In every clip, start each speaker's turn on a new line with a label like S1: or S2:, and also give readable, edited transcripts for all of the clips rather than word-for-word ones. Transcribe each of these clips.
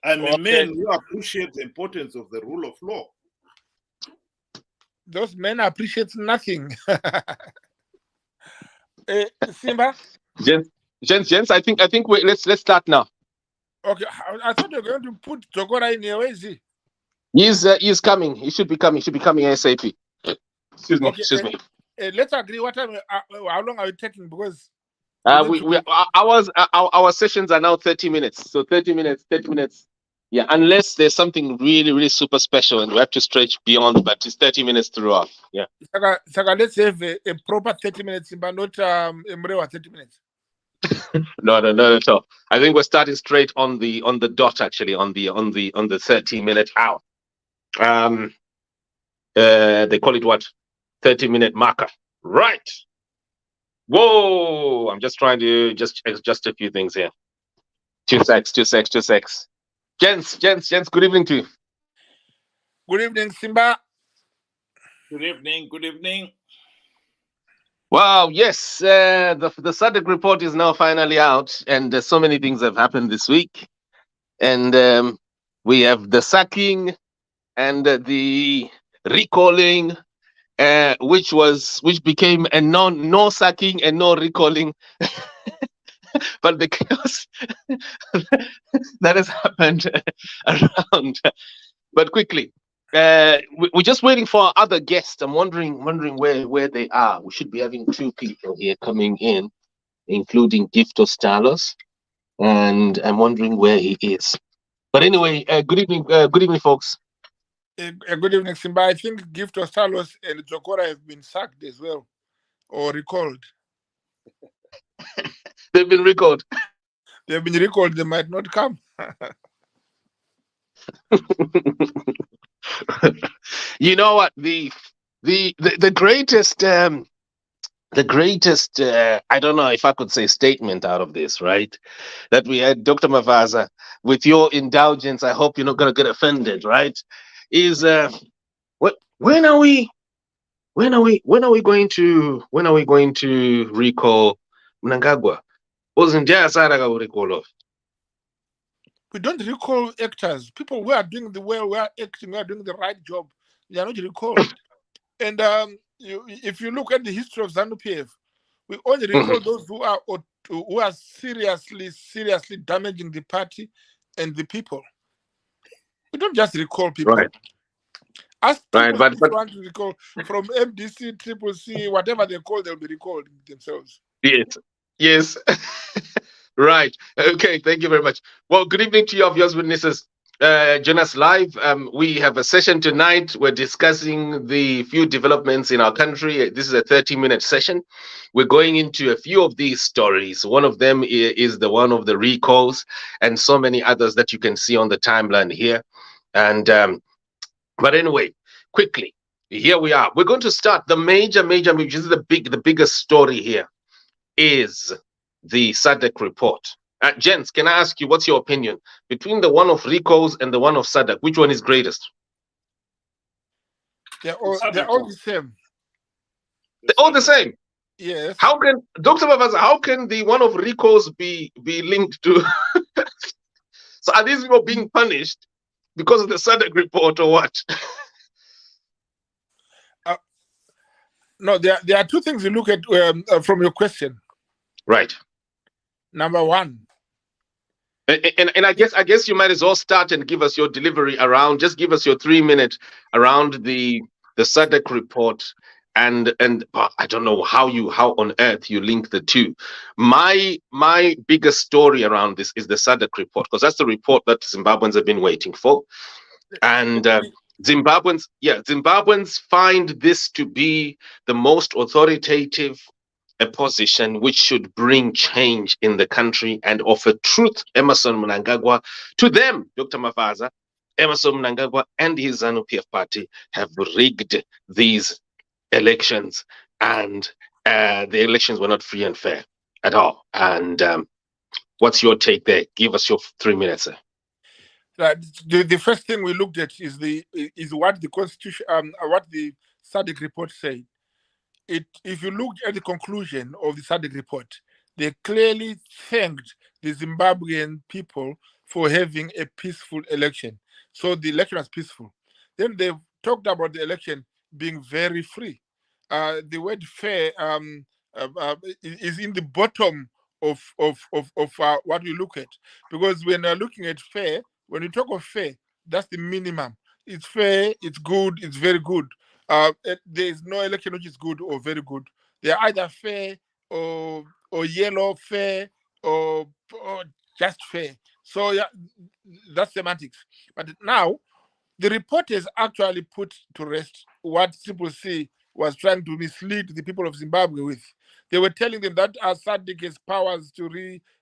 S1: I'm a man who appreciates the importance of the rule of law.
S2: Those men appreciate nothing. Simba?
S3: Gents, I think let's start now.
S2: Okay, I thought you were going to put Jogora in here. Where is he?
S3: He's coming. He should be coming. ASAP. Excuse me.
S2: Let's agree. What time? How long are you taking? Because
S3: our sessions are now 30 minutes. So 30 minutes. Yeah, unless there's something really, really super special and we have to stretch beyond, but it's 30 minutes throughout. Yeah.
S2: Saka, let's have a proper 30 minutes, but not Mrewa 30 minutes.
S3: No, at all. I think we're starting straight on the dot, actually, on the 30-minute hour. They call it what? 30-minute marker. Right. Whoa! I'm just trying to just adjust a few things here. Two secs. Gents, good evening to you.
S2: Good evening, Simba.
S1: Good evening.
S3: Wow, yes, the Sadc report is now finally out, and so many things have happened this week. And we have the sacking and the recalling, which became a no sacking and no recalling. But the chaos that has happened around. But quickly, we're just waiting for our other guests. I'm wondering where they are. We should be having two people here coming in, including Gifto Stalos, and I'm wondering where he is. But anyway, good evening, folks.
S2: Good evening, Simba. I think Gifto Stalos and Jokora have been sacked as well, or recalled.
S3: They've been recalled.
S2: They've been recalled. They might not come.
S3: You know what? The greatest I don't know if I could say statement out of this, right? That we had Dr. Mavaza, with your indulgence, I hope you're not gonna get offended, right? Is when are we going to recall Mnangagwa? Wasn't there a recall of?
S2: We don't recall actors. People who are doing we are acting, we are doing the right job. They are not recalled. And if you look at the history of ZANU-PF, we only recall those who are seriously damaging the party and the people. We don't just recall people.
S3: Right.
S2: As people
S3: but
S2: want to recall from MDC, Triple C, whatever they call, they'll be recalled themselves.
S3: Yes. Right. Okay. Thank you very much. Well, good evening to you, viewers, witnesses. Join us live. We have a session tonight. We're discussing the few developments in our country. This is a 30-minute session. We're going into a few of these stories. One of them is the one of the recalls, and so many others that you can see on the timeline here. And but anyway, quickly, here we are. We're going to start the major. This is the biggest story here. Is the Sadc report. Gents, can I ask you, what's your opinion between the one of recalls and the one of Sadc? Which one is greatest?
S2: They're all the same.
S3: They're all the same.
S2: Yes.
S3: How can Dr. Mavaza, how can the one of recalls be linked to? So are these people being punished because of the Sadc report or what?
S2: No, there are two things you look at from your question.
S3: Right.
S2: Number one.
S3: And I guess you might as well start and give us your delivery around. Just give us your 3-minute around the Sadc report, and I don't know how on earth you link the two. My biggest story around this is the Sadc report, because that's the report that Zimbabweans have been waiting for, and Zimbabweans find this to be the most authoritative a position which should bring change in the country and offer truth. Emmerson Mnangagwa, to them, Dr. Mavaza, Emmerson Mnangagwa and his ZANU-PF party have rigged these elections, and the elections were not free and fair at all. And what's your take there? Give us your 3 minutes, sir.
S2: The first thing we looked at is what the Constitution, what the Sadc report said. If you look at the conclusion of the Sadc report, they clearly thanked the Zimbabwean people for having a peaceful election. So the election was peaceful. Then they talked about the election being very free. The word fair is in the bottom of what we look at, because when we're looking at fair, when we talk of fair, that's the minimum. It's fair, it's good, it's very good. There is no election which is good or very good. They're either fair or yellow fair or just fair. So yeah, that's semantics. But now the reporters actually put to rest what CCC was trying to mislead the people of Zimbabwe with. They were telling them that Sadc has powers to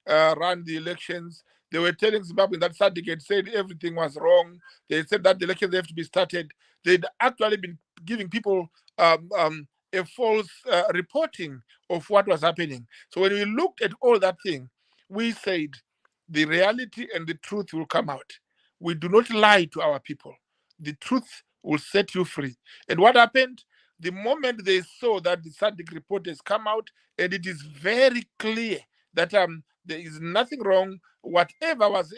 S2: run the elections. They were telling Zimbabwe that Sadc had said everything was wrong. They said that the elections have to be started. They'd actually been giving people a false reporting of what was happening. So when we looked at all that thing, we said the reality and the truth will come out. We do not lie to our people. The truth will set you free. And what happened? The moment they saw that the Sadc report has come out, and it is very clear that there is nothing wrong, whatever was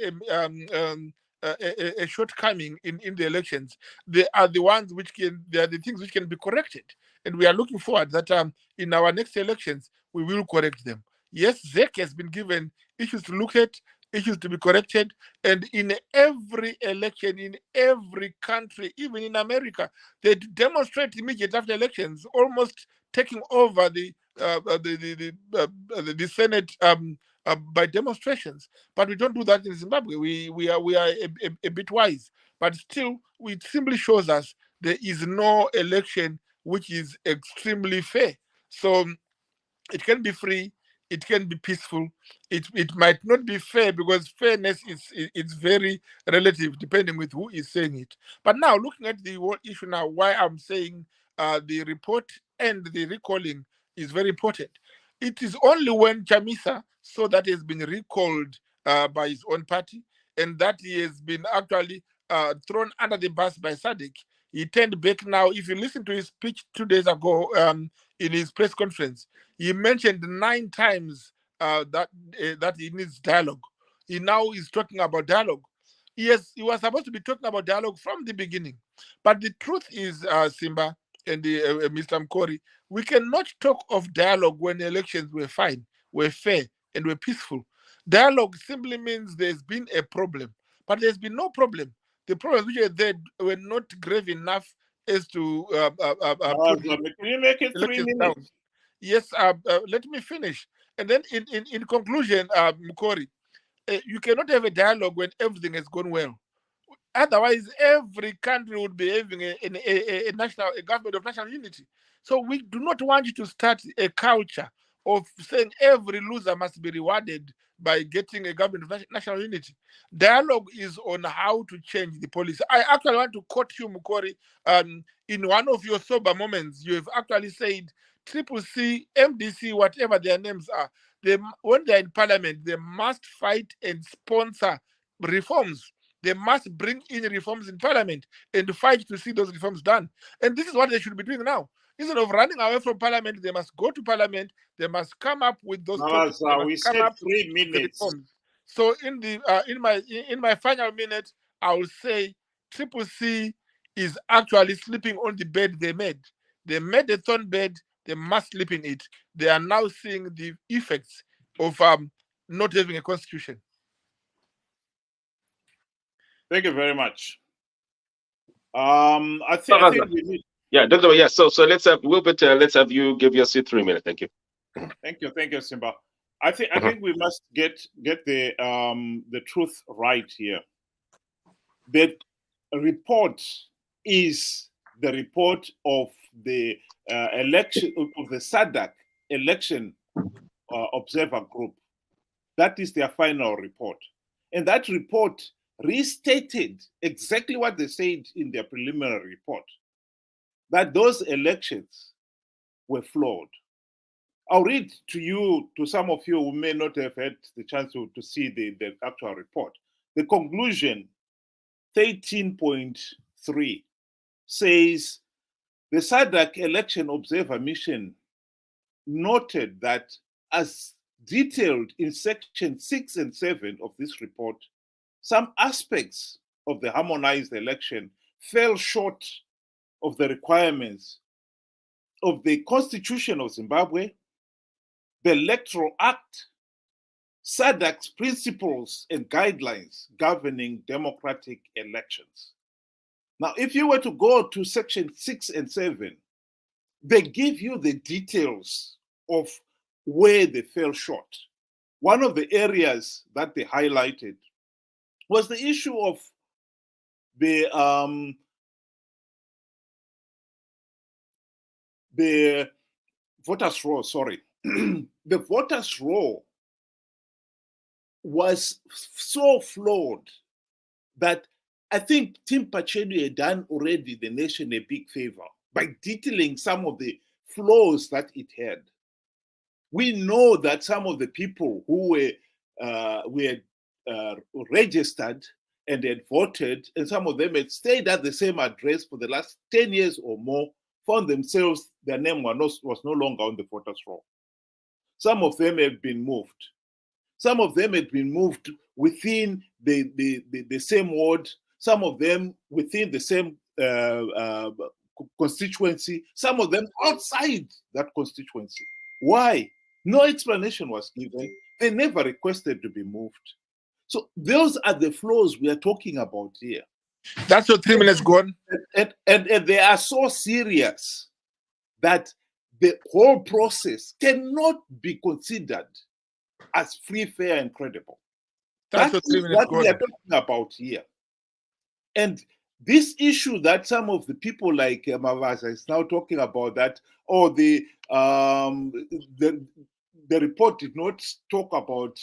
S2: a shortcoming in the elections, they are the ones which they are the things which can be corrected. And we are looking forward that in our next elections, we will correct them. Yes, Sadc has been given issues to look at, issues to be corrected, and in every election, in every country, even in America, they demonstrate immediately after elections, almost taking over the Senate by demonstrations. But we don't do that in Zimbabwe. We are a bit wise, but still, it simply shows us there is no election which is extremely fair. So it can be free, it can be peaceful, it might not be fair, because fairness is very relative depending with who is saying it. But now looking at the whole issue now, why I'm saying the report and the recalling is very important. It is only when Chamisa saw that he has been recalled by his own party, and that he has been actually thrown under the bus by Sadc, he turned back. Now if you listen to his speech 2 days ago in his press conference, he mentioned 9 times that he needs dialogue. He now is talking about dialogue. Yes, he was supposed to be talking about dialogue from the beginning. But the truth is, Simba and Mr. Mkori, we cannot talk of dialogue when elections were fine, were fair, and were peaceful. Dialogue simply means there's been a problem, but there's been no problem. The problems which are there were not grave enough as to put
S1: Can you make it 3
S2: elections down.
S1: minutes?
S2: Yes, let me finish. And then in conclusion, Mkori, you cannot have a dialogue when everything has gone well. Otherwise, every country would be having a government of national unity. So we do not want you to start a culture of saying every loser must be rewarded by getting a government of national unity. Dialogue is on how to change the policy. I actually want to quote you, Mukori. In one of your sober moments, you have actually said Triple C, MDC, whatever their names are, when they're in parliament, they must fight and sponsor reforms. They must bring in reforms in parliament and fight to see those reforms done. And this is what they should be doing now. Instead of running away from parliament, they must go to parliament. They must come up with those topics. They must
S1: We
S2: come
S1: said
S2: up
S1: 3
S2: with the
S1: minutes.
S2: reforms. So in my final minute, I will say Triple C is actually sleeping on the bed they made. They made a thorn bed. They must sleep in it. They are now seeing the effects of not having a constitution.
S1: Thank you very much. I think we need.
S3: Yeah, Dr. Yeah, so let's have Wilbert. Let's have you give us your 3 minutes. Thank you.
S1: Thank you, Simba. I think we must get the truth right here. The report is the report of the election of the Sadc election observer group. That is their final report, and that report restated exactly what they said in their preliminary report, that those elections were flawed. I'll read to some of you who may not have had the chance to see the actual report. The conclusion, 13.3, says the Sadc election observer mission noted that, as detailed in section 6 and 7 of this report, some aspects of the harmonized election fell short of the requirements of the Constitution of Zimbabwe, the Electoral Act, Sadc's principles and guidelines governing democratic elections. Now, if you were to go to section 6 and 7, they give you the details of where they fell short. One of the areas that they highlighted was the issue of the voters' roll, sorry. The voters' roll was so flawed that I think Tim Pachenu had done already the nation a big favor by detailing some of the flaws that it had. We know that some of the people who were registered and had voted, and some of them had stayed at the same address for the last 10 years or more, found themselves, their name was no longer on the voters' roll. Some of them have been moved. Some of them had been moved within the same ward, some of them within the same constituency, some of them outside that constituency. Why? No explanation was given. They never requested to be moved. So those are the flaws we are talking about here.
S2: That's your 3 minutes gone.
S1: And they are so serious that the whole process cannot be considered as free, fair, and credible. That's what we are talking about here. And this issue that some of the people like Mavaza is now talking about, that, or the report did not talk about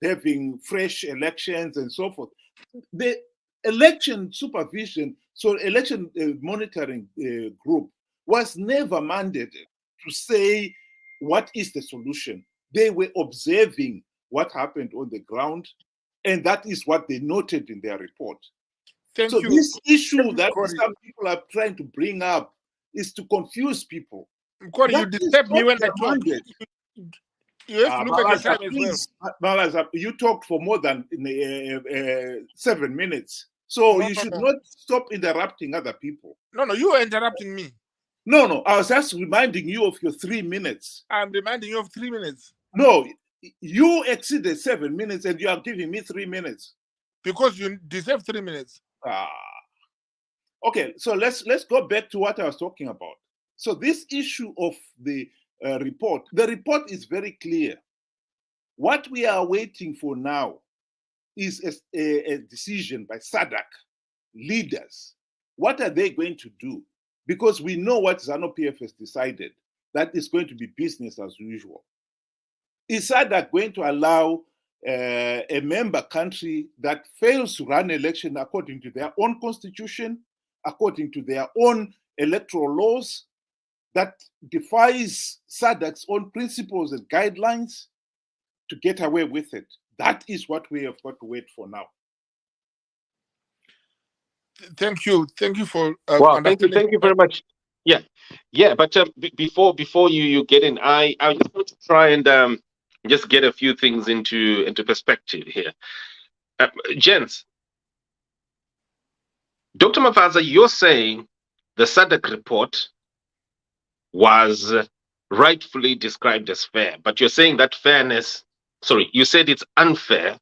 S1: having fresh elections and so forth. The election supervision, so election monitoring group was never mandated to say what is the solution. They were observing what happened on the ground, and that is what they noted in their report.
S2: Thank you.
S1: This issue that some people are trying to bring up is to confuse people.
S2: Mkori, you disturb me when I talk. You have to look at your time as
S1: well. You talked for more than 7 minutes. So you should not stop interrupting other people.
S2: No, you are interrupting me.
S1: No, I was just reminding you of your 3 minutes.
S2: I'm reminding you of 3 minutes.
S1: No, you exceeded 7 minutes and you are giving me 3 minutes.
S2: Because you deserve 3 minutes.
S1: Okay, so let's go back to what I was talking about. So this issue of the report, the report is very clear. What we are waiting for now is a decision by Sadc leaders. What are they going to do? Because we know what ZANU-PF has decided, that is going to be business as usual. Is Sadc going to allow a member country that fails to run election according to their own constitution, according to their own electoral laws, that defies Sadc's own principles and guidelines, to get away with it? That is what we have got to wait for now.
S2: Thank you for
S3: well, thank you very much. Yeah, but before you get in, I just want to try and just get a few things into perspective here. Gents, Dr. Mavaza, you're saying the Sadc report was rightfully described as fair, but you're saying that you said it's unfair.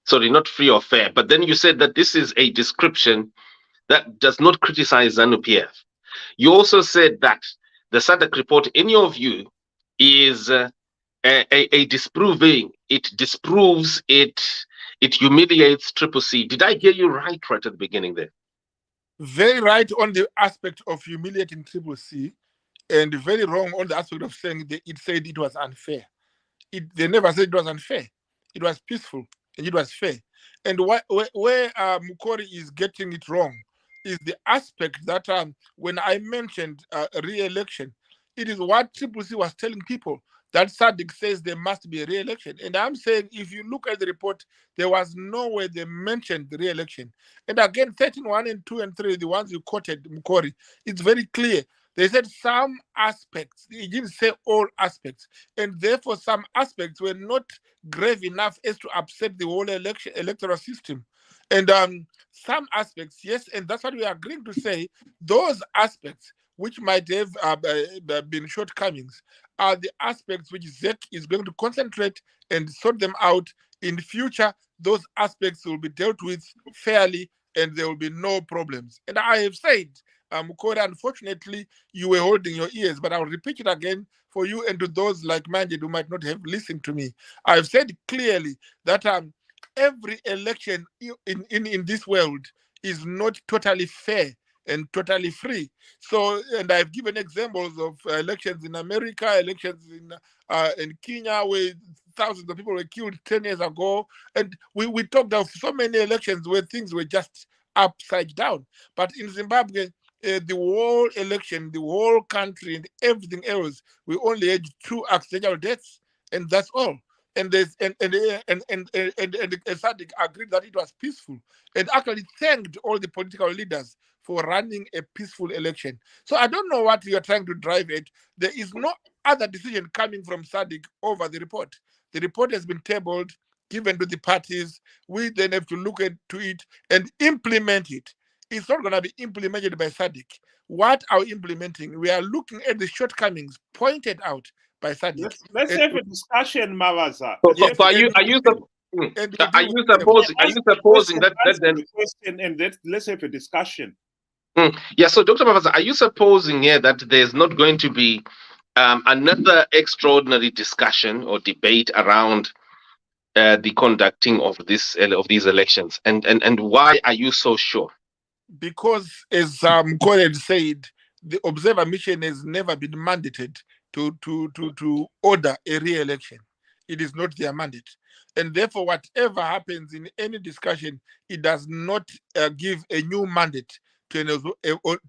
S3: Sorry, not free or fair, but then you said that this is a description that does not criticize ZANU-PF. You also said that the Sadc report, in your view, is a disproving. It disproves, it humiliates CCC. Did I hear you right at the beginning there?
S2: Very right on the aspect of humiliating CCC, and very wrong on the aspect of saying it said it was unfair. They never said it was unfair. It was peaceful and it was fair. And where Mukori is getting it wrong is the aspect that when I mentioned re-election, it is what CCC was telling people, that Sadc says there must be a re-election. And I'm saying, if you look at the report, there was nowhere they mentioned the re-election. And again, 13.1 and 2 and 3, the ones you quoted, Mukori, it's very clear They said some aspects. It didn't say all aspects, and therefore some aspects were not grave enough as to upset the whole electoral system. And some aspects, yes, and that's what we are agreeing to say. Those aspects which might have been shortcomings are the aspects which Sadc is going to concentrate and sort them out in future. Those aspects will be dealt with fairly, and there will be no problems. And I have said, Mukore, unfortunately, you were holding your ears, but I'll repeat it again for you and to those like-minded who might not have listened to me. I've said clearly that every election in this world is not totally fair and totally free. So, and I've given examples of elections in America, elections in Kenya, where thousands of people were killed 10 years ago. And we talked of so many elections where things were just upside down. But in Zimbabwe, the whole election, the whole country, and everything else, we only had 2 accidental deaths, and that's all. And Sadc agreed that it was peaceful, and actually thanked all the political leaders for running a peaceful election. So I don't know what you're trying to drive at. There is no other decision coming from Sadc over the report. The report has been tabled, given to the parties. We then have to look into it and implement it. It's not going to be implemented by Sadc. What are we implementing? We are looking at the shortcomings pointed out by Sadc.
S1: Let's have a discussion, Mavaza.
S3: So are you supposing that then
S1: the question, and let's have a discussion.
S3: Yeah, so Dr. Mavaza, are you supposing here that there's not going to be another extraordinary discussion or debate around the conducting of these elections, and why are you so sure?
S2: Because, as Mukore said, the observer mission has never been mandated to order a re-election. It is not their mandate, and therefore, whatever happens in any discussion, it does not give a new mandate to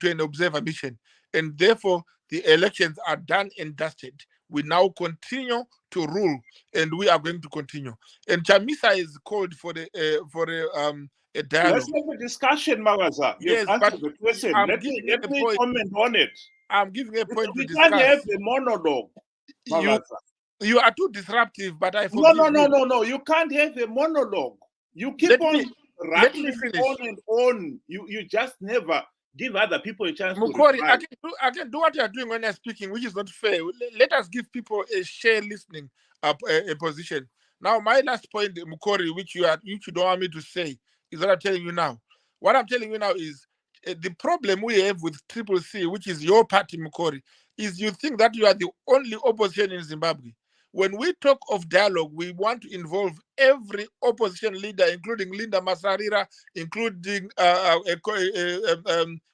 S2: an observer mission, and therefore the elections are done and dusted. We now continue to rule, and we are going to continue. And Chamisa is called for a dialogue.
S1: Let's have a discussion, Mavaza.
S2: Yes, but
S1: the question. Let me comment on it.
S2: I'm giving a point
S1: we
S2: to discuss.
S1: We can't have the monologue, Mavaza.
S2: You are too disruptive, but I forgive you.
S1: No. You can't have a monologue. You keep rattling on and on. You just never give other people a chance
S2: Mukore,
S1: to reply.
S2: I can do what you are doing when you're speaking, which is not fair. Let us give people a share listening a position. Now, my last point, Mukore, which you don't want me to say, is what I'm telling you now. What I'm telling you now is the problem we have with CCC, which is your party, Mukore, is you think that you are the only opposition in Zimbabwe. When we talk of dialogue, we want to involve every opposition leader, including Linda Masarira, including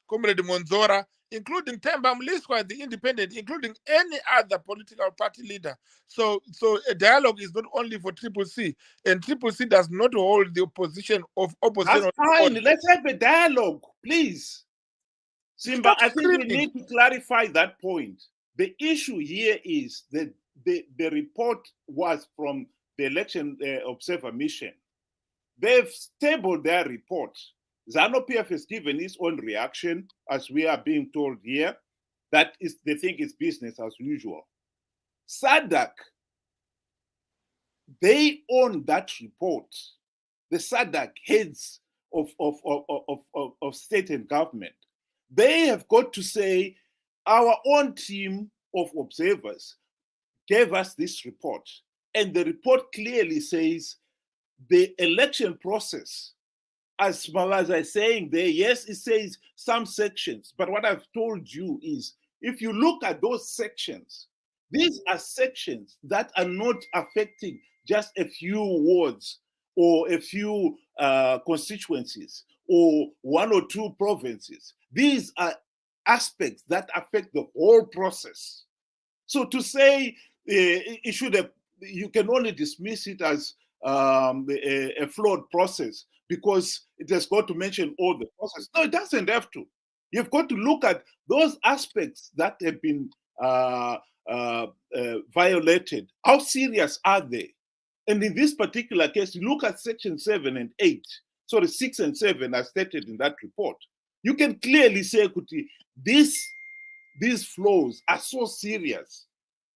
S2: Comrade Monzora, including Themba Mliswa, the independent, including any other political party leader. So a dialogue is not only for CCC, and CCC does not hold the position of opposition.
S1: That's fine. Let's have a dialogue, please. Simba, I think we need to clarify that point. The issue here is that the report was from the election observer mission. They've tabled their report. ZANU-PF has given its own reaction, as we are being told here. That is, they think it's business as usual. Sadc, they own that report. The Sadc heads of state and government. They have got to say, our own team of observers gave us this report, and the report clearly says the election process, as Mavaza is saying there, yes, it says some sections, but what I've told you is, if you look at those sections, these are sections that are not affecting just a few wards or a few constituencies or 1 or 2 provinces. These are aspects that affect the whole process. So to say it should have, you can only dismiss it as a flawed process because it has got to mention all the process. No, it doesn't have to. You've got to look at those aspects that have been violated. How serious are they? And in this particular case, you look at section 7 and 8. Sorry, 6 and 7 are stated in that report. You can clearly say, Kuti, this these flaws are so serious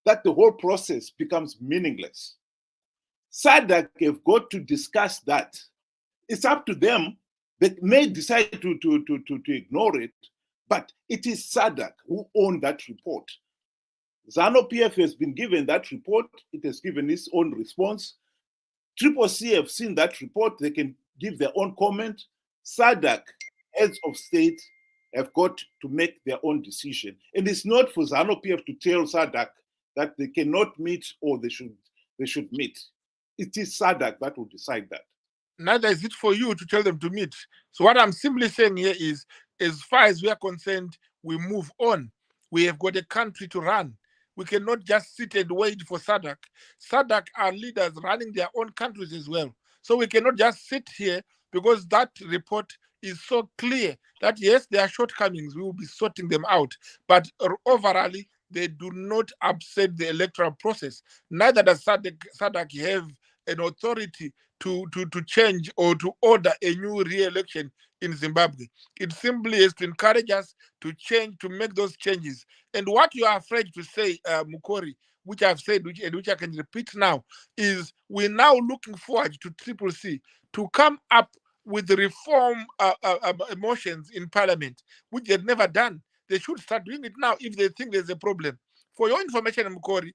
S1: that the whole process becomes meaningless. Sadc have got to discuss that. It's up to them. They may decide to ignore it, but it is Sadc who own that report. ZANU-PF has been given that report. It has given its own response. CCC have seen that report. They can give their own comment. Sadc, heads of state, have got to make their own decision. And it's not for ZANU-PF to tell Sadc that they cannot meet or they should meet. It is Sadc that will decide that.
S2: Neither is it for you to tell them to meet. So what I'm simply saying here is, as far as we are concerned, we move on. We have got a country to run. We cannot just sit and wait for Sadc. Sadc are leaders running their own countries as well. So we cannot just sit here because that report is so clear that yes, there are shortcomings. We will be sorting them out. But overall, they do not upset the electoral process. Neither does Sadc have an authority to change or to order a new re-election in Zimbabwe. It simply is to encourage us to change, to make those changes. And what you are afraid to say, Mukori, which I've said, which I can repeat now, is we're now looking forward to CCC to come up with reform motions in Parliament, which they've never done. They should start doing it now if they think there's a problem. For your information, Mukori,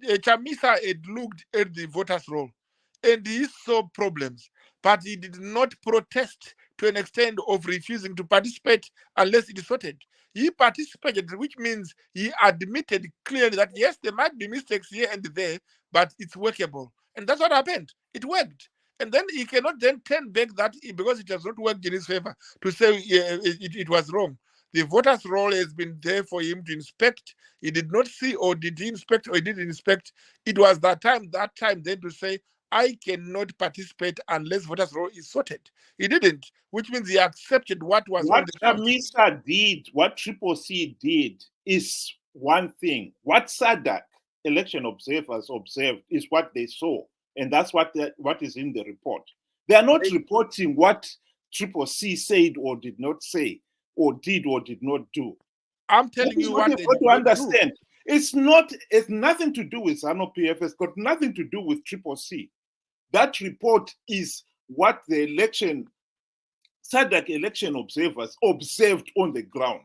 S2: Chamisa had looked at the voters' roll and he saw problems, but he did not protest to an extent of refusing to participate unless it is sorted. He participated, which means he admitted clearly that yes, there might be mistakes here and there, but it's workable. And that's what happened. It worked. And then he cannot then turn back that because it has not worked in his favor to say it was wrong. The voters' roll has been there for him to inspect. He did not see, or did he inspect, or he didn't inspect. It was that time then to say, I cannot participate unless voters' roll is sorted. He didn't, which means he accepted what was on the ground.
S1: What Chamisa did, what CCC did is one thing. What Sadc election observers observed is what they saw. And that's what is in the report. They are not reporting what CCC said or did not say, or did or did not do.
S2: I'm telling you what they
S1: got to understand. It's nothing to do with ZANU-PF. It's got nothing to do with CCC. That report is what the Sadc election observers observed on the ground.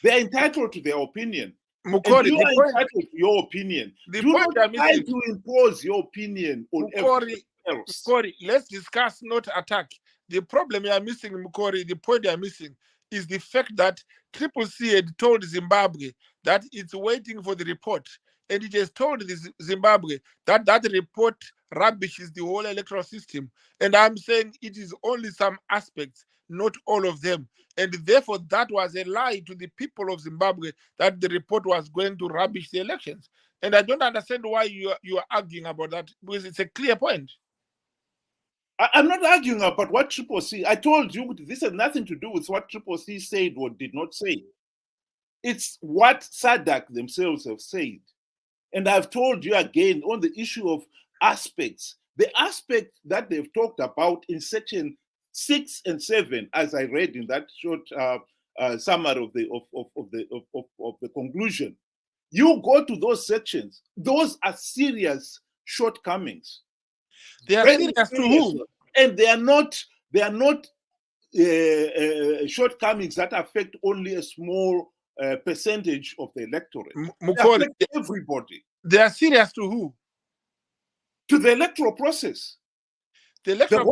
S1: They are entitled to their opinion.
S2: Mukori,
S1: you are entitled to your opinion.
S2: The
S1: Do
S2: point
S1: not try to impose your opinion on everyone else.
S2: Mukori, let's discuss, not attack. The problem you are missing, Mukori, the point you are missing is the fact that CCC had told Zimbabwe that it's waiting for the report. And it has told Zimbabwe that that report rubbishes the whole electoral system. And I'm saying it is only some aspects, not all of them. And therefore, that was a lie to the people of Zimbabwe that the report was going to rubbish the elections. And I don't understand why you are arguing about that, because it's a clear point.
S1: I'm not arguing about what CCC. I told you this has nothing to do with what CCC said or did not say. It's what Sadc themselves have said. And I've told you again on the issue of aspects, the aspect that they've talked about in section 6 and 7, as I read in that short summary of the conclusion. You go to those sections; those are serious shortcomings.
S2: They are serious to who?
S1: And they are not shortcomings that affect only a small percentage of the electorate.
S2: Mukori,
S1: everybody.
S2: They are serious to who?
S1: To the electoral process.
S2: The electoral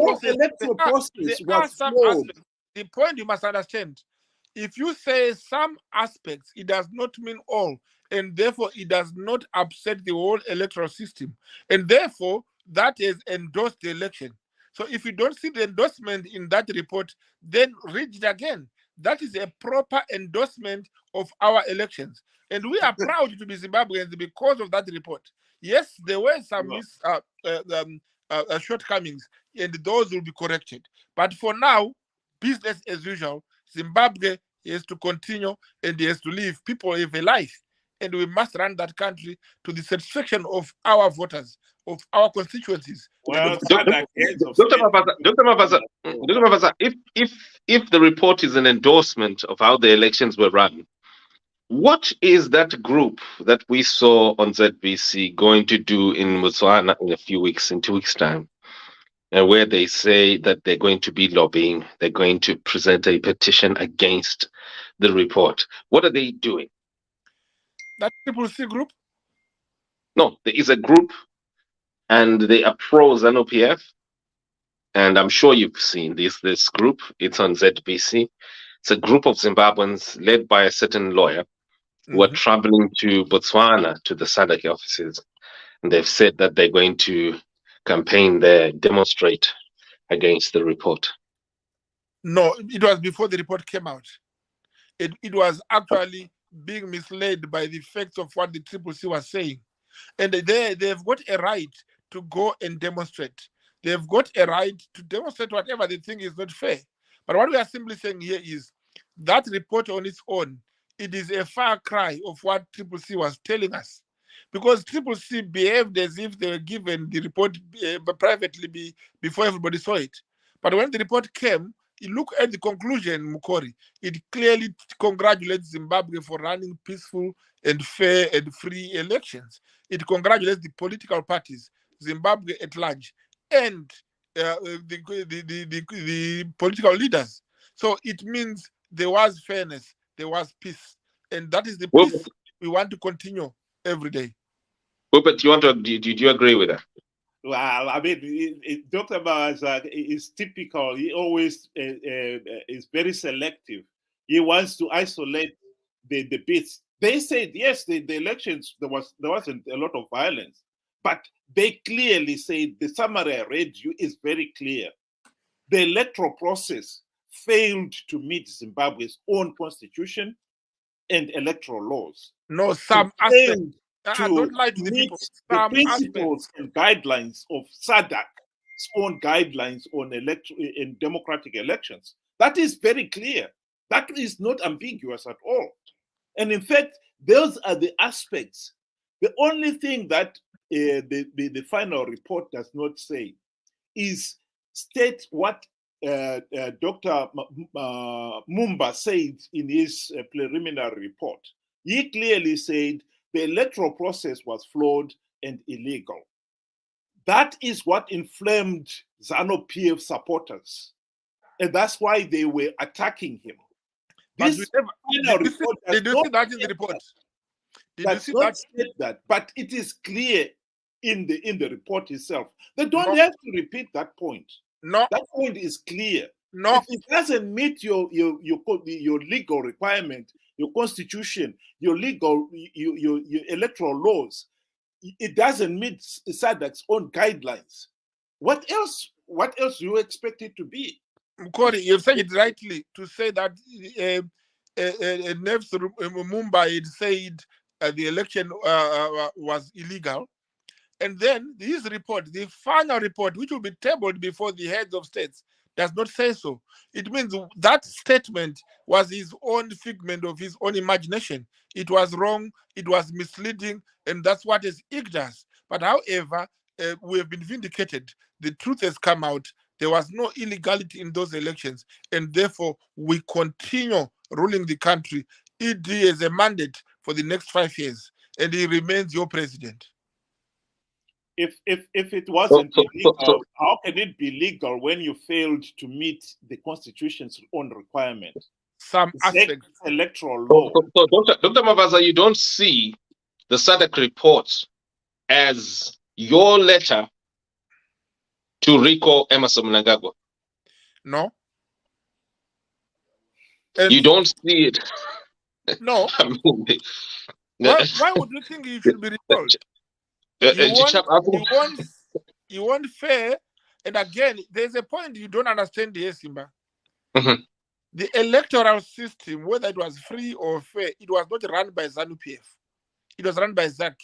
S2: process
S1: was flawed.
S2: The point you must understand, if you say some aspects, it does not mean all, and therefore it does not upset the whole electoral system. And therefore, that has endorsed the election. So if you don't see the endorsement in that report, then read it again. That is a proper endorsement of our elections. And we are proud to be Zimbabweans because of that report. Yes, there were some shortcomings, and those will be corrected. But for now, business as usual. Zimbabwe has to continue and has to live. People have a life, and we must run that country to the satisfaction of our voters, of our constituencies.
S3: Well, Dr. Mapasa, if the report is an endorsement of how the elections were run, What is that group that we saw on ZBC going to do in Botswana in a few weeks, in 2 weeks' time? And where they say that they're going to be lobbying, they're going to present a petition against the report. What are they doing?
S2: That Triple C group?
S3: No, there is a group and they are pro ZANU-PF. And I'm sure you've seen this group. It's on ZBC. It's a group of Zimbabweans led by a certain lawyer who are traveling to Botswana to the Sadc offices. And they've said that they're going to campaign there, demonstrate against the report.
S2: No, it was before the report came out. It was actually being misled by the facts of what the Triple C was saying. And they've got a right to go and demonstrate. They've got a right to demonstrate whatever they think is not fair. But what we are simply saying here is that report on its own, it is a far cry of what Triple C was telling us. Because Triple C behaved as if they were given the report privately before everybody saw it. But when the report came, you look at the conclusion, Mukori, it clearly congratulates Zimbabwe for running peaceful and fair and free elections. It congratulates the political parties, Zimbabwe at large, and the political leaders. So it means there was fairness, there was peace, and that is the peace we want to continue every day.
S3: But do you agree with that?
S1: Well, I mean, Dr. Mawasa is typical. He always is very selective. He wants to isolate the bits. They said, yes, the elections, there wasn't a lot of violence, but they clearly said, the summary I read you is very clear. The electoral process failed to meet Zimbabwe's own constitution and electoral laws.
S2: No, some aspects.
S1: To
S2: don't lie to the
S1: meet
S2: people.
S1: the principles and guidelines of Sadc's own guidelines on in democratic elections. That is very clear. That is not ambiguous at all. And in fact, those are the aspects. The only thing that the final report does not say is state what Dr. Mumba said in his preliminary report. He clearly said the electoral process was flawed and illegal. That is what inflamed ZANU-PF supporters. And that's why they were attacking him.
S2: Did you see that in the report?
S1: Does not state that, but it is clear in the report itself. They don't have to repeat that point.
S2: No.
S1: That point is clear.
S2: No.
S1: If it doesn't meet your legal requirement, your constitution, your electoral laws, it doesn't meet SADC's own guidelines. What else do you expect it to be?
S2: Mukori, you've said it rightly to say that Nevs Mumba had said the election was illegal. And then his report, the final report, which will be tabled before the heads of states, does not say so. It means that statement was his own figment of his own imagination. It was wrong, it was misleading, and that's what has irked us. But however, we have been vindicated. The truth has come out. There was no illegality in those elections, and therefore we continue ruling the country. ED has a mandate for the next 5 years, and he remains your president.
S1: If it wasn't illegal, how can it be legal when you failed to meet the Constitution's own requirement?
S2: Some aspects.
S1: Electoral law.
S3: So Dr. Mavaza, you don't see the Sadc report as your letter to recall Emerson Mnangagwa?
S2: No.
S3: You don't see it?
S2: No.
S3: I mean,
S2: why would you think you should be recalled? You want fair, and again, there's a point you don't understand here, Simba.
S3: Mm-hmm.
S2: The electoral system, whether it was free or fair, it was not run by ZANU-PF. It was run by Sadc.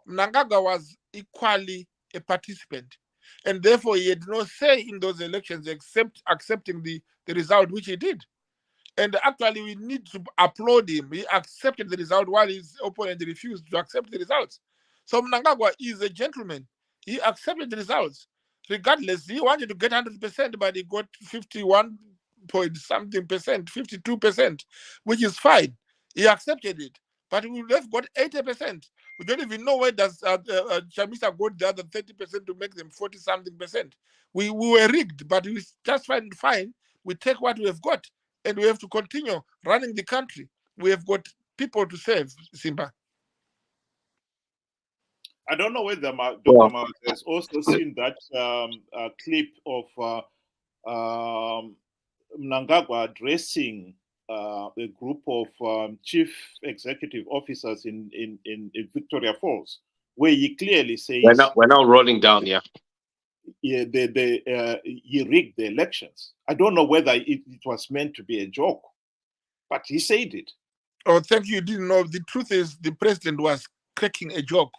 S2: Mnangagwa was equally a participant, and therefore he had no say in those elections except accepting the result, which he did. And actually, we need to applaud him. He accepted the result while his opponent refused to accept the results. So Mnangagwa is a gentleman. He accepted the results. Regardless, he wanted to get 100%, but he got 51 point something percent, 52%, which is fine. He accepted it, but we would have got 80%. We don't even know where does Chamisa got the other 30% to make them 40-something%. We were rigged, but we just fine. We take what we have got, and we have to continue running the country. We have got people to save, Simba.
S1: I don't know whether Dr. Mao has also seen that clip of Mnangagwa addressing a group of chief executive officers in Victoria Falls, where he clearly says
S3: we're now rolling down,
S1: yeah, he rigged the elections. I don't know whether it was meant to be a joke, but he said it.
S2: Oh, thank you. You didn't know. The truth is, the president was cracking a joke.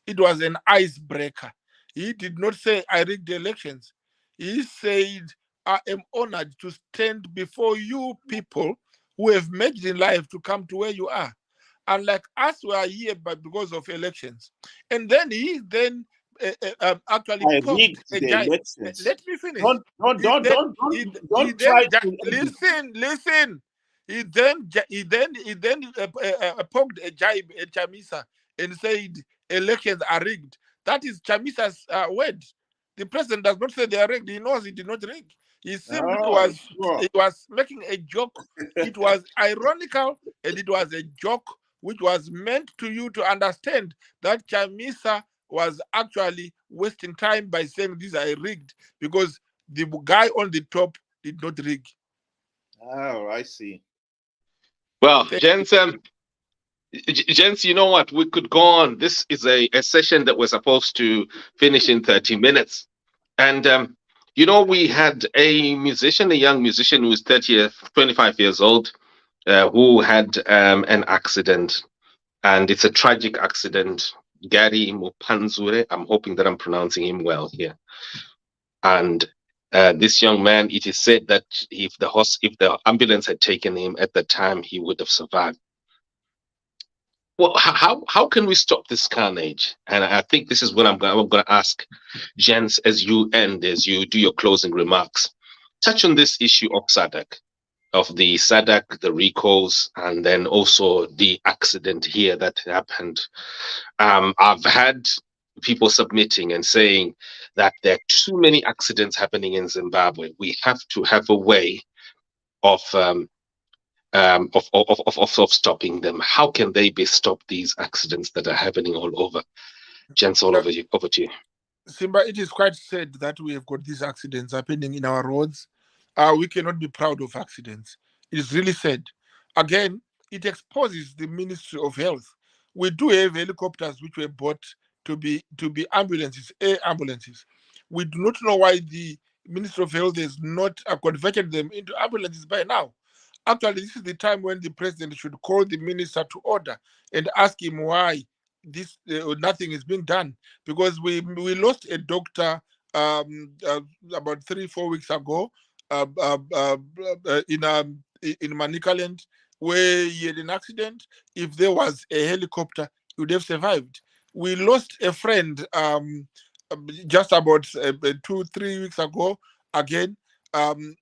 S2: It was an icebreaker. He did not say, I rigged the elections. He said, I am honored to stand before you people who have made it in life to come to where you are. And like us, we are here because of elections. And then he actually poked a giant. Let me finish.
S1: Don't try to
S2: listen. He then poked a jibe at Chamisa and said elections are rigged. That is Chamisa's word. The president does not say they are rigged. He knows he did not rig. He simply was making a joke. It was ironical, and it was a joke which was meant to you to understand that Chamisa was actually wasting time by saying these are rigged because the guy on the top did not rig.
S1: Oh, I see.
S3: Well, gents, you know what? We could go on. This is a session that we're supposed to finish in 30 minutes. And, we had a young musician who was 25 years old, who had an accident. And it's a tragic accident. Gary Mupanzure, I'm hoping that I'm pronouncing him well here. And this young man, it is said that if the ambulance had taken him at the time, he would have survived. Well, how can we stop this carnage? And I think this is what I'm going to ask Jens as you do your closing remarks. Touch on this issue of Sadc, the recalls, and then also the accident here that happened. I've had people submitting and saying that there are too many accidents happening in Zimbabwe. We have to have a way of stopping them. How can they be stopped, these accidents that are happening all over? Jens, over to you.
S2: Simba, it is quite sad that we have got these accidents happening in our roads. We cannot be proud of accidents. It is really sad. Again, it exposes the Ministry of Health. We do have helicopters which were bought to be ambulances, air ambulances. We do not know why the Ministry of Health has not converted them into ambulances by now. Actually, this is the time when the president should call the minister to order and ask him why this nothing is being done, because we lost a doctor about 3-4 weeks ago in Manicaland, where he had an accident. If there was a helicopter, he would have survived. We lost a friend just about 2-3 weeks ago. Again,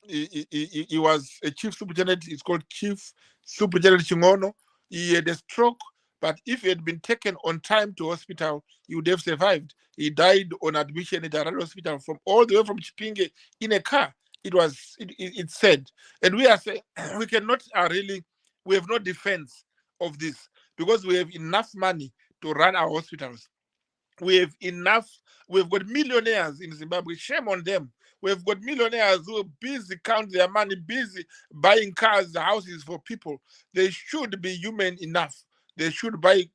S2: he was a chief superintendent. It's called Chief Superintendent Chingono. He had a stroke, but if he had been taken on time to hospital, he would have survived. He died on admission at the hospital from all the way from Chipinge in a car. It's sad, and we are saying we cannot we have no defense of this because we have enough money to run our hospitals. We have enough. We've got millionaires in Zimbabwe. Shame on them. We've got millionaires who are busy counting their money, busy buying cars, houses for people. They should be human enough. They should buy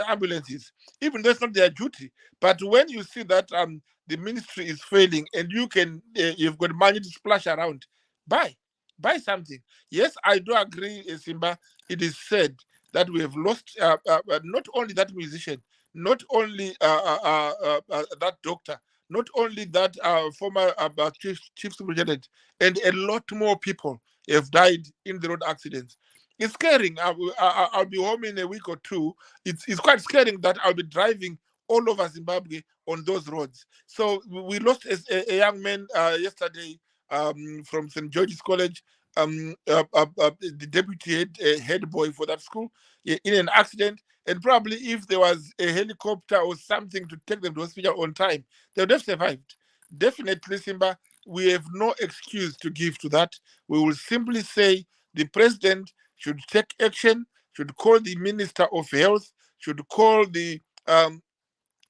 S2: ambulances, even though it's not their duty. But when you see that the ministry is failing and you've got money to splash around, buy something. Yes, I do agree, Simba. It is said that we have lost not only that musician, not only that doctor, not only that former chief superintendent, and a lot more people have died in the road accidents. It's scaring. I'll be home in a week or two. It's quite scaring that I'll be driving all over Zimbabwe on those roads. So we lost a young man yesterday from St. George's College, the deputy head boy for that school, in an accident. And probably if there was a helicopter or something to take them to hospital on time, they would have survived. Definitely, Simba, we have no excuse to give to that. We will simply say the president should take action, should call the Minister of Health, should call the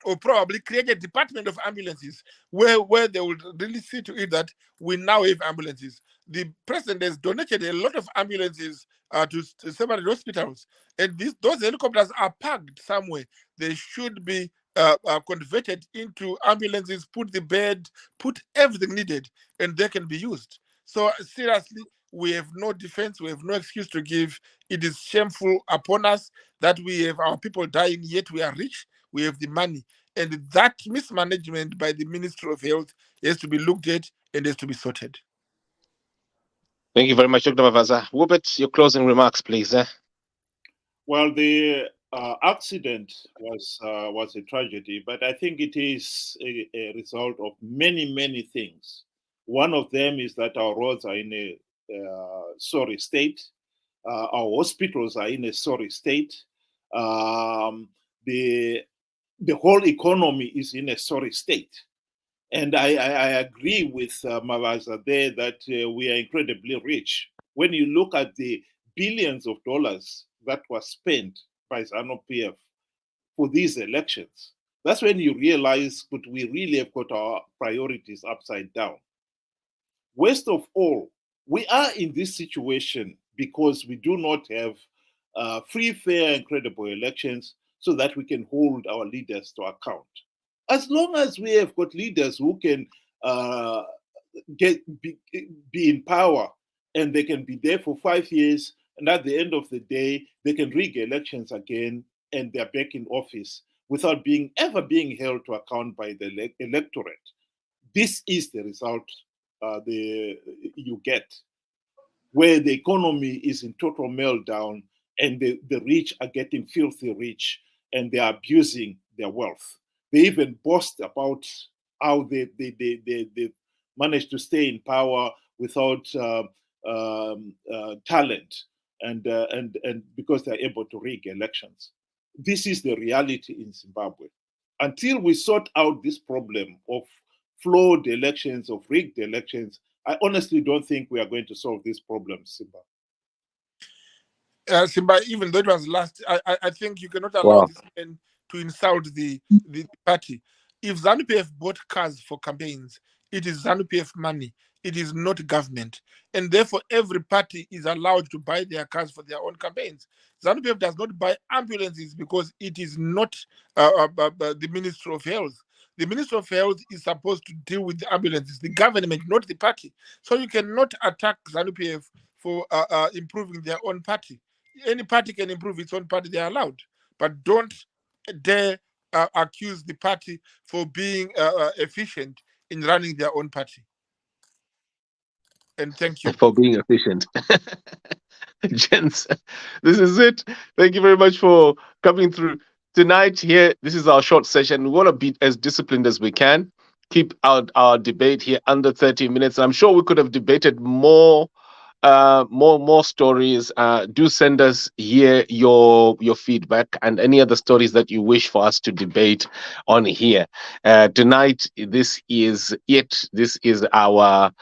S2: or probably create a department of ambulances where they will really see to it that we now have ambulances. The president has donated a lot of ambulances to several hospitals, and those helicopters are parked somewhere. They should be converted into ambulances, put the bed, put everything needed, and they can be used. So seriously, we have no defense, we have no excuse to give. It is shameful upon us that we have our people dying, yet we are rich, we have the money. And that mismanagement by the Ministry of Health has to be looked at and has to be sorted.
S3: Thank you very much, Dr. Mavaza. Wubet, your closing remarks, please.
S1: Well, the accident was a tragedy, but I think it is a result of many things. One of them is that our roads are in a sorry state. Our hospitals are in a sorry state. The whole economy is in a sorry state. And I agree with Mavaza there that we are incredibly rich. When you look at the billions of dollars that were spent by ZANU-PF for these elections, that's when you realize that we really have got our priorities upside down. Worst of all, we are in this situation because we do not have free, fair, and credible elections so that we can hold our leaders to account. As long as we have got leaders who can be in power and they can be there for 5 years, and at the end of the day, they can rig elections again and they're back in office without ever being held to account by the electorate. This is the result you get, where the economy is in total meltdown and the rich are getting filthy rich and they're abusing their wealth. They even boast about how they managed to stay in power without talent and because they're able to rig elections. This is the reality in Zimbabwe. Until we sort out this problem of flawed elections, of rigged elections, I honestly don't think we are going to solve this problem, Simba.
S2: Simba, even though it was last, I think you cannot allow this man to insult the party. If ZANU-PF bought cars for campaigns, it is ZANU-PF money. It is not government. And therefore, every party is allowed to buy their cars for their own campaigns. ZANU-PF does not buy ambulances because it is not the Ministry of Health. The Ministry of Health is supposed to deal with the ambulances, the government, not the party. So you cannot attack ZANU-PF for improving their own party. Any party can improve its own party, they are allowed. But don't dare accuse the party for being efficient in running their own party. And thank you.
S3: For being efficient. Gents, this is it. Thank you very much for coming through tonight here. This is our short session. We want to be as disciplined as we can. Keep our debate here under 30 minutes. I'm sure we could have debated more stories. Do send us here your feedback and any other stories that you wish for us to debate on here. Tonight, this is it. This is our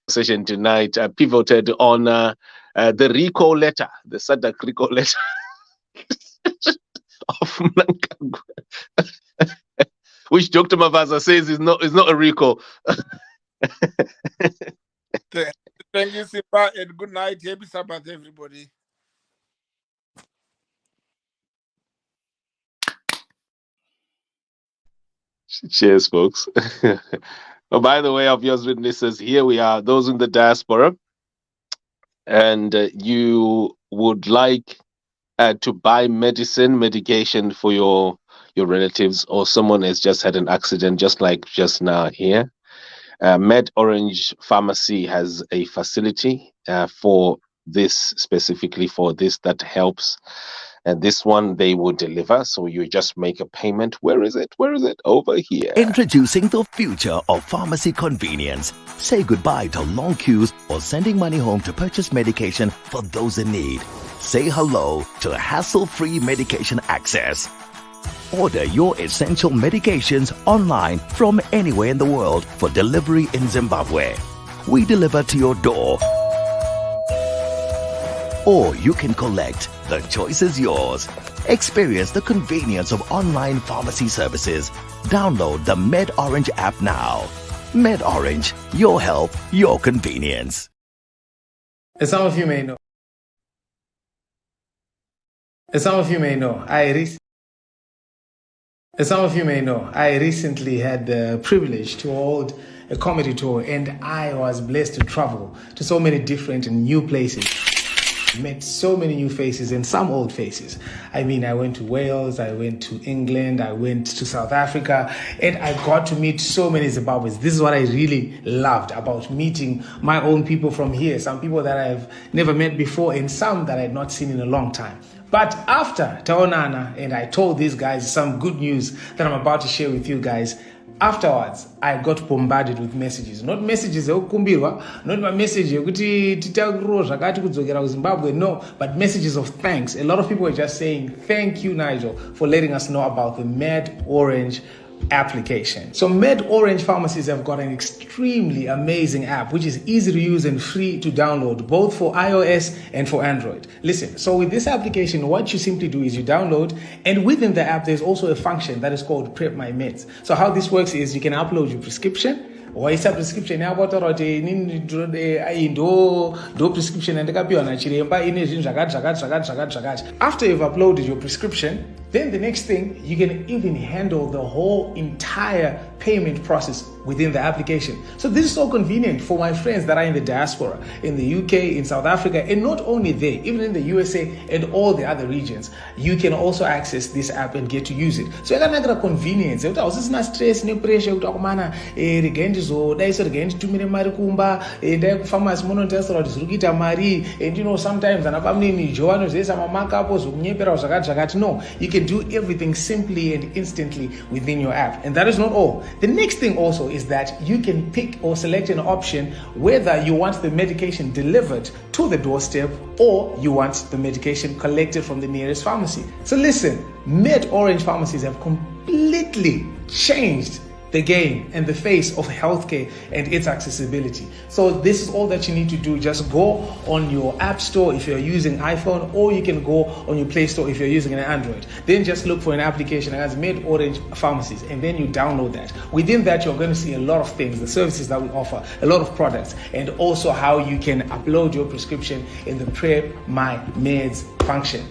S3: session tonight, pivoted on the recall letter, the Sadc recall letter of Mnangagwa, which Dr. Mavaza says is not a recall.
S2: Thank you, Simba, and good night. Happy Sabbath, everybody.
S3: Cheers, folks. Oh, by the way, obvious witnesses, here we are, those in the diaspora, and you would like to buy medication for your relatives, or someone has just had an accident, just like just now here. Med Orange Pharmacy has a facility for this, specifically for this, that helps And this one they will deliver. So you just make a payment. Where is it? Where is it? Over here.
S4: Introducing the future of pharmacy convenience. Say goodbye to long queues or sending money home to purchase medication for those in need. Say hello to hassle-free medication access. Order your essential medications online from anywhere in the world for delivery in Zimbabwe. We deliver to your door. Or you can collect. The choice is yours. Experience the convenience of online pharmacy services. Download the MedOrange app now. MedOrange, your health, your convenience.
S5: As some of you may know, I recently had the privilege to hold a comedy tour, and I was blessed to travel to so many different and new places. Met so many new faces and some old faces. I mean, I went to Wales, I went to England, I went to South Africa, and I got to meet so many Zimbabweans. This is what I really loved about meeting my own people from here. Some people that I've never met before and some that I had not seen in a long time. But after Taonana and I told these guys some good news that I'm about to share with you guys, afterwards, I got bombarded with messages. Not messages ekukumbirwa, not my message yekuti titakuriro zvakati kudzokera kuZimbabwe, no, but messages of thanks. A lot of people were just saying, thank you, Nigel, for letting us know about the MedOrange application. So MedOrange pharmacies have got an extremely amazing app which is easy to use and free to download both for iOS and for Android. Listen, so with this application, what you simply do is you download, and within the app there's also a function that is called Prep My Meds. So how this works is you can upload your prescription. Waisa prescription yako taura kuti inini ndo prescription yandakapiwa nachiremba ine zvinhu zvakati. After you've uploaded your prescription, then the next thing, you can even handle the whole entire payment process within the application. So this is so convenient for my friends that are in the diaspora, in the UK, in South Africa, and not only there, even in the USA and all the other regions. You can also access this app and get to use it. So yakanakira convenience. Kuti ausisina stress ne pressure kuti akomana regendizodaisa regenditumire mari kumba endai kufamasi munontarisira kuti zviri kuita mari, and you know sometimes anapamnini Joano zesa mamakapo zokunyepera zvakati. No, you can do everything simply and instantly within your app. And that is not all. The next thing also is that you can pick or select an option whether you want the medication delivered to the doorstep or you want the medication collected from the nearest pharmacy. So listen, MedOrange pharmacies have completely changed the game and the face of healthcare and its accessibility. So this is all that you need to do. Just go on your app store if you're using iPhone, or you can go on your Play Store if you're using an Android. Then just look for an application that has MedOrange pharmacies, and then you download that. Within that, you're going to see a lot of things, the services that we offer, a lot of products, and also how you can upload your prescription in the Prep My Meds function.